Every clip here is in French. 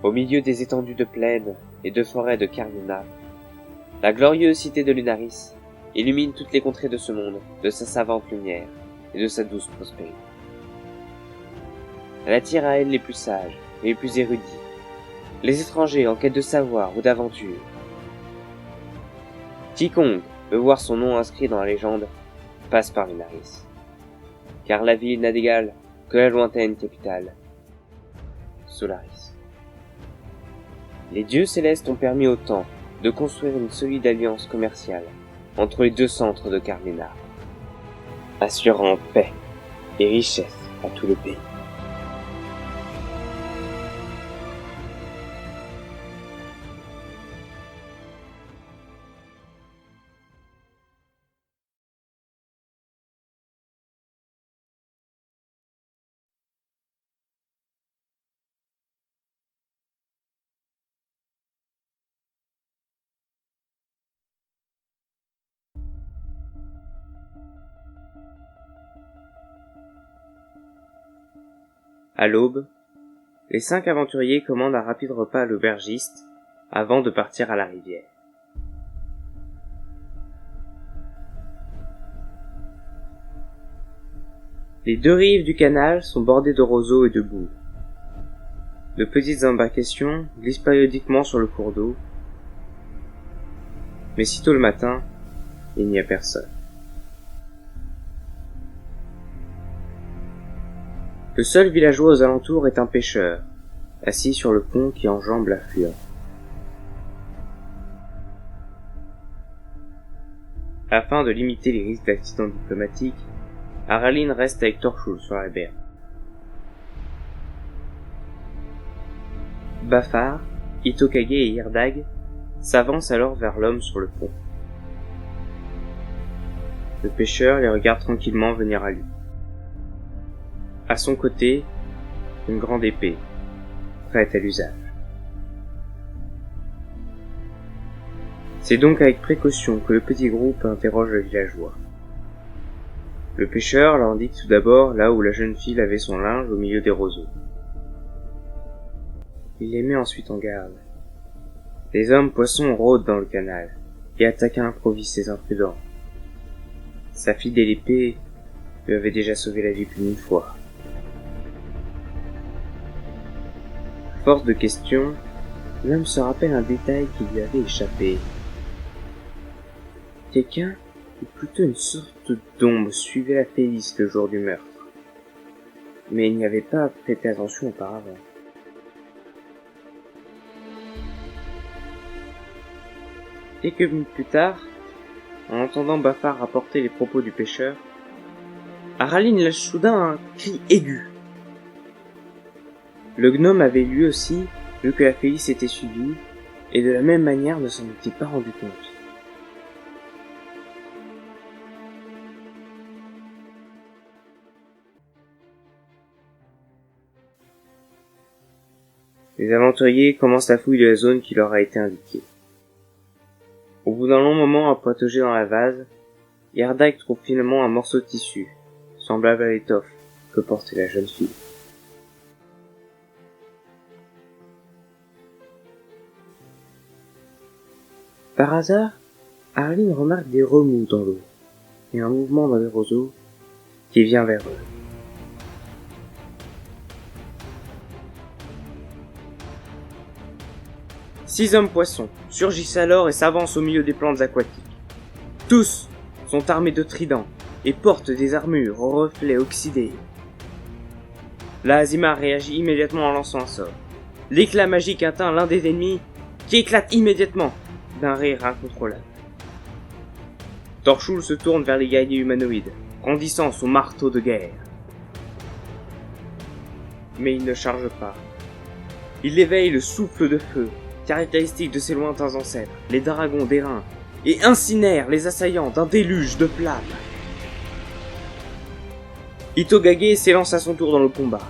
Au milieu des étendues de plaines et de forêts de Carmina, la glorieuse cité de Lunaris illumine toutes les contrées de ce monde de sa savante lumière et de sa douce prospérité. Elle attire à elle les plus sages et les plus érudits, les étrangers en quête de savoir ou d'aventure. Quiconque veut voir son nom inscrit dans la légende passe par Lunaris, car la ville n'a d'égal que la lointaine capitale, Solaris. Les dieux célestes ont permis au temps de construire une solide alliance commerciale entre les deux centres de Carmina, assurant paix et richesse à tout le pays. À l'aube, les 5 aventuriers commandent un rapide repas à l'aubergiste avant de partir à la rivière. Les 2 rives du canal sont bordées de roseaux et de boue. De petites embarcations glissent périodiquement sur le cours d'eau, mais sitôt le matin, il n'y a personne. Le seul villageois aux alentours est un pêcheur, assis sur le pont qui enjambe l'affluent. Afin de limiter les risques d'accidents diplomatiques, Araline reste avec Torchul sur la berge. Bafar, Itokage et Hirdag s'avancent alors vers l'homme sur le pont. Le pêcheur les regarde tranquillement venir à lui. À son côté, une grande épée, prête à l'usage. C'est donc avec précaution que le petit groupe interroge le villageois. Le pêcheur leur indique tout d'abord là où la jeune fille lavait son linge au milieu des roseaux. Il les met ensuite en garde. Les hommes poissons rôdent dans le canal et attaquent à l'improviste ces imprudents. Sa fidèle épée lui avait déjà sauvé la vie plus d'une fois. Force de question, l'homme se rappelle un détail qui lui avait échappé. Quelqu'un, ou plutôt une sorte d'ombre, suivait la Félix le jour du meurtre. Mais il n'y avait pas prêté attention auparavant. Quelques minutes plus tard, en entendant Bafar rapporter les propos du pêcheur, Araline lâche soudain un cri aigu. Le gnome avait lui aussi vu que la Félix était suivie, et de la même manière ne s'en était pas rendu compte. Les aventuriers commencent la fouille de la zone qui leur a été indiquée. Au bout d'un long moment à patauger dans la vase, Hirdag trouve finalement un morceau de tissu, semblable à l'étoffe que portait la jeune fille. Par hasard, Arline remarque des remous dans l'eau et un mouvement dans les roseaux qui vient vers eux. Six hommes poissons surgissent alors et s'avancent au milieu des plantes aquatiques. Tous sont armés de tridents et portent des armures aux reflets oxydés. La Azima réagit immédiatement en lançant un sort. L'éclat magique atteint l'un des ennemis qui éclate immédiatement d'un rire incontrôlable. Torchul se tourne vers les guerriers humanoïdes, brandissant son marteau de guerre. Mais il ne charge pas. Il éveille le souffle de feu, caractéristique de ses lointains ancêtres, les dragons d'airain, et incinère les assaillants d'un déluge de flammes. Itokage s'élance à son tour dans le combat.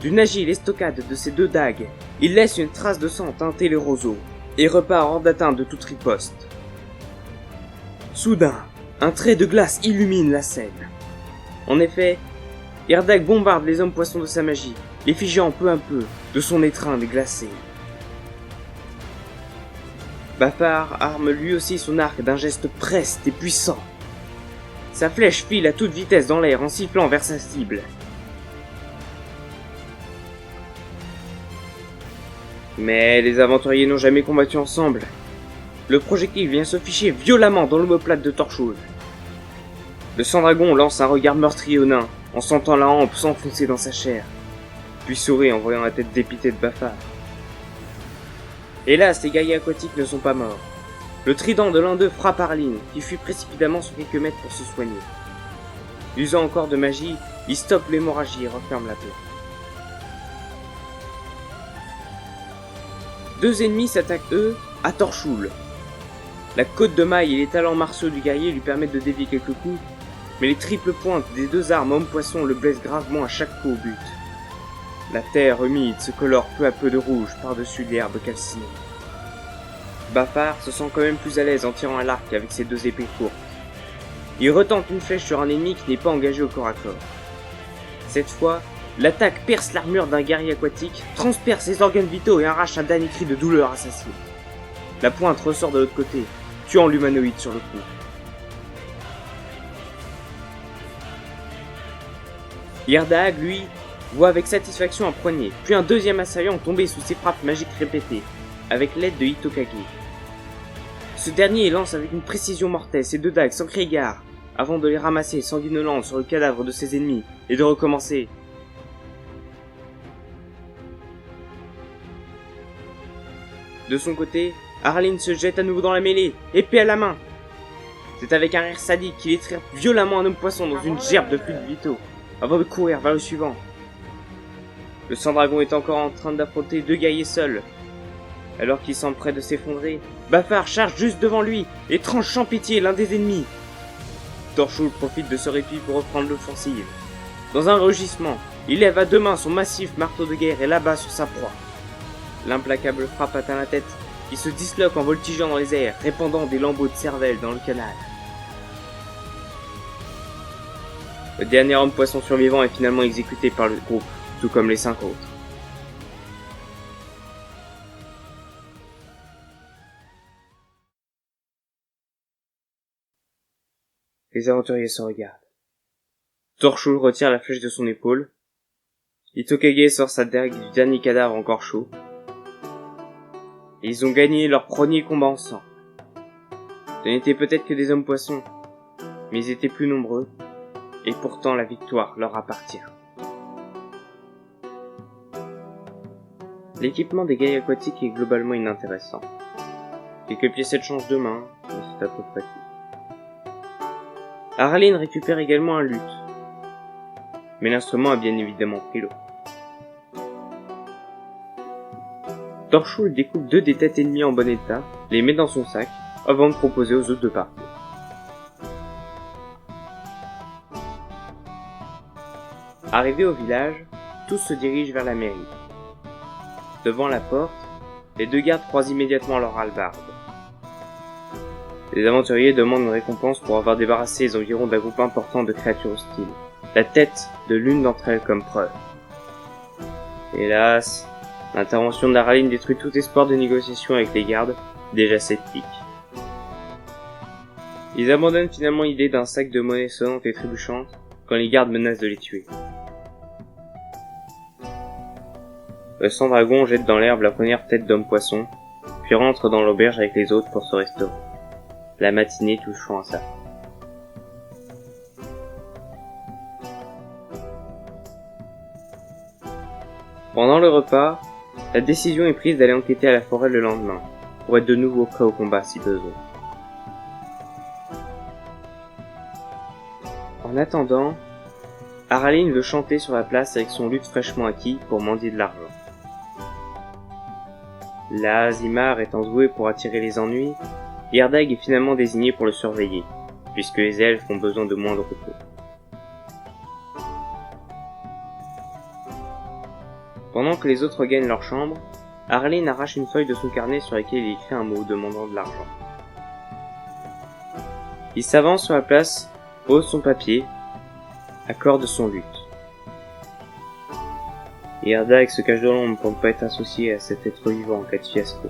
D'une agile estocade de ses 2 dagues, il laisse une trace de sang teinter les roseaux, et repart hors d'atteinte de toute riposte. Soudain, un trait de glace illumine la scène. En effet, Hirdag bombarde les hommes poissons de sa magie, les figeant peu à peu de son étreinte glacée. Bafar arme lui aussi son arc d'un geste preste et puissant. Sa flèche file à toute vitesse dans l'air en sifflant vers sa cible. Mais les aventuriers n'ont jamais combattu ensemble. Le projectile vient se ficher violemment dans l'omoplate de Torchwood. Le sang-dragon lance un regard meurtrier au nain, en sentant la hampe s'enfoncer dans sa chair, puis sourit en voyant la tête dépitée de Bafar. Hélas, les guerriers aquatiques ne sont pas morts. Le trident de l'un d'eux frappe Arline, qui fuit précipitamment sur quelques mètres pour se soigner. Usant encore de magie, il stoppe l'hémorragie et referme la plaie. Deux ennemis s'attaquent, eux, à Torchwood. La côte de maille et les talents martiaux du guerrier lui permettent de dévier quelques coups, mais les triples pointes des deux armes homme-poisson le blessent gravement à chaque coup au but. La terre humide se colore peu à peu de rouge par-dessus l'herbe calcinée. Bafar se sent quand même plus à l'aise en tirant à l'arc avec ses deux épées courtes. Il retente une flèche sur un ennemi qui n'est pas engagé au corps à corps. Cette fois, l'attaque perce l'armure d'un guerrier aquatique, transperce ses organes vitaux et arrache un dernier cri de douleur assassine. La pointe ressort de l'autre côté, tuant l'humanoïde sur le coup. Yerdahag, lui, voit avec satisfaction un poignet, puis un deuxième assaillant tomber sous ses frappes magiques répétées, avec l'aide de Hitokage. Ce dernier lance avec une précision mortelle ses deux dagues sans crier gare, avant de les ramasser sanguinolentes sur le cadavre de ses ennemis, et de recommencer. De son côté, Arline se jette à nouveau dans la mêlée, épée à la main. C'est avec un rire sadique qu'il étreint violemment un homme-poisson dans une gerbe de fluides vitaux, avant de courir vers le suivant. Le sang-dragon est encore en train d'affronter deux guerriers seuls. Alors qu'il semble près de s'effondrer, Bafar charge juste devant lui et tranche sans pitié l'un des ennemis. Torchwood profite de ce répit pour reprendre l'offensive. Dans un rugissement, il lève à deux mains son massif marteau de guerre et l'abat sur sa proie. L'implacable frappe atteint la tête, qui se disloque en voltigeant dans les airs, répandant des lambeaux de cervelle dans le canal. Le dernier homme-poisson survivant est finalement exécuté par le groupe, tout comme les 5 autres. Les aventuriers se regardent. Torchwood retire la flèche de son épaule. Hitokage sort sa dague du dernier cadavre encore chaud. Et ils ont gagné leur premier combat ensemble. Ce n'étaient peut-être que des hommes-poissons, mais ils étaient plus nombreux, et pourtant la victoire leur appartient. L'équipement des guerriers aquatiques est globalement inintéressant. Quelques piécettes changent de main, mais c'est à peu près tout. Arline récupère également un luth, mais l'instrument a bien évidemment pris l'eau. Torchwood découpe 2 des têtes ennemies en bon état, les met dans son sac, avant de proposer aux autres de partir. Arrivés au village, tous se dirigent vers la mairie. Devant la porte, les 2 gardes croisent immédiatement leur hallebarde. Les aventuriers demandent une récompense pour avoir débarrassé les environs d'un groupe important de créatures hostiles, la tête de l'une d'entre elles comme preuve. Hélas, l'intervention d'Arline détruit tout espoir de négociation avec les gardes, déjà sceptiques. Ils abandonnent finalement l'idée d'un sac de monnaie sonnante et trébuchante quand les gardes menacent de les tuer. Le sang-dragon jette dans l'herbe la première tête d'homme-poisson, puis rentre dans l'auberge avec les autres pour se restaurer. La matinée touchant à ça. Pendant le repas, la décision est prise d'aller enquêter à la forêt le lendemain, pour être de nouveau prêt au combat si besoin. En attendant, Arline veut chanter sur la place avec son luth fraîchement acquis pour mendier de l'argent. Là, Zimar étant doué pour attirer les ennuis, Yerdahag est finalement désigné pour le surveiller, puisque les elfes ont besoin de moins de repos. Pendant que les autres regagnent leur chambre, Arline arrache une feuille de son carnet sur laquelle il écrit un mot demandant de l'argent. Il s'avance sur la place, pose son papier, accorde son luth. et Erdag se cache dans l'ombre pour ne pas être associé à cet être vivant en cas de fiasco.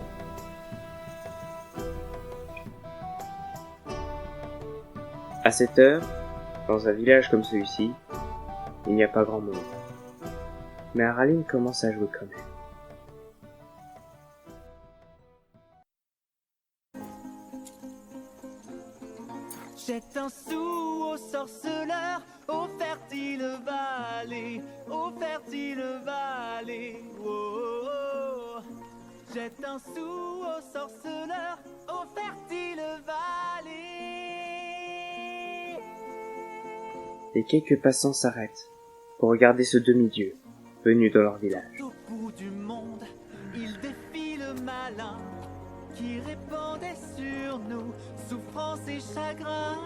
À cette heure, dans un village comme celui-ci, il n'y a pas grand monde. Mais Araline commence à jouer quand même. Jette un sou au sorceleur, ô fertile vallée, ô fertile vallée. Oh, oh, oh. Jette un sou au sorceleur, ô fertile vallée. Et quelques passants s'arrêtent pour regarder ce demi-dieu venu dans leur village. Au bout du monde, il défie le malin qui répandait sur nous souffrance et chagrin.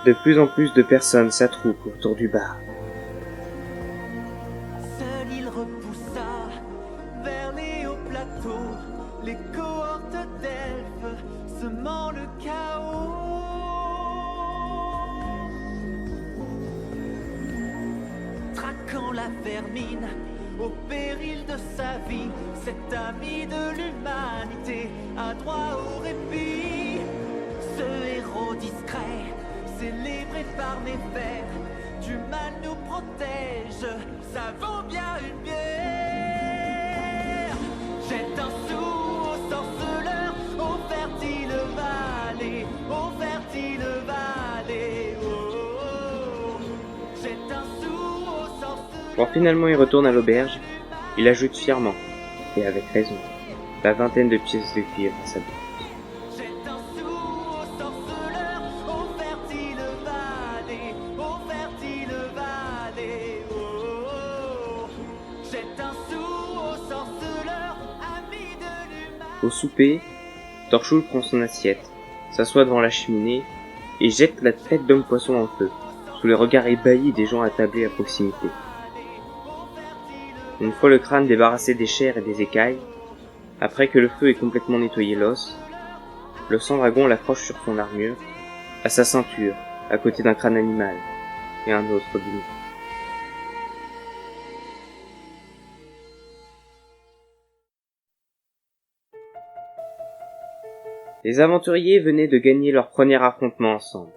De plus en plus de personnes s'attroupent autour du bar. Seul il repoussa vers les hauts plateaux les cohortes d'elfes semant le chaos. Traquant la vermine au péril de sa vie, cet ami de l'humanité a droit au répit. Ce héros discret, célébré par mes pères, du mal nous protège, ça vaut bien une bière. Jette un sou au sorceleur, ô fertile vallée, ô fertile vallée. Oh, oh, oh. Jette un sou au sorceleur. Quand finalement il retourne à l'auberge, il ajoute fièrement, et avec raison, la vingtaine de pièces de cuivre à sa bouche. Jette un sou au sorceleur, ô fertile vallée, ô fertile vallée. Oh, oh, oh. Jette un sou au sorceleur, ami de l'humain. Au souper, Torchul prend son assiette, s'assoit devant la cheminée et jette la tête d'homme poisson en feu, sous les regards ébahis des gens attablés à proximité. Une fois le crâne débarrassé des chairs et des écailles, après que le feu ait complètement nettoyé l'os, le sang-dragon l'accroche sur son armure, à sa ceinture, à côté d'un crâne animal, et un autre d'humain. Les aventuriers venaient de gagner leur premier affrontement ensemble.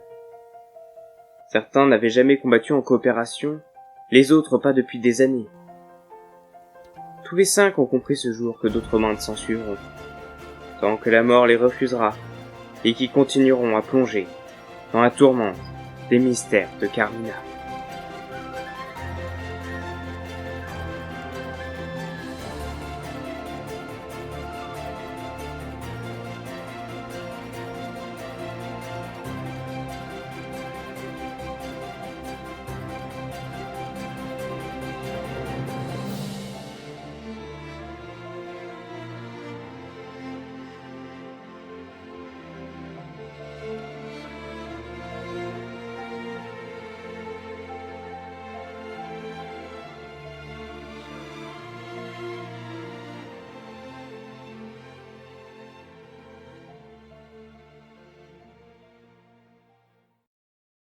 Certains n'avaient jamais combattu en coopération, les autres pas depuis des années. Tous les 5 ont compris ce jour que d'autres mains s'en suivront, tant que la mort les refusera, et qui continueront à plonger dans la tourmente des mystères de Carmina.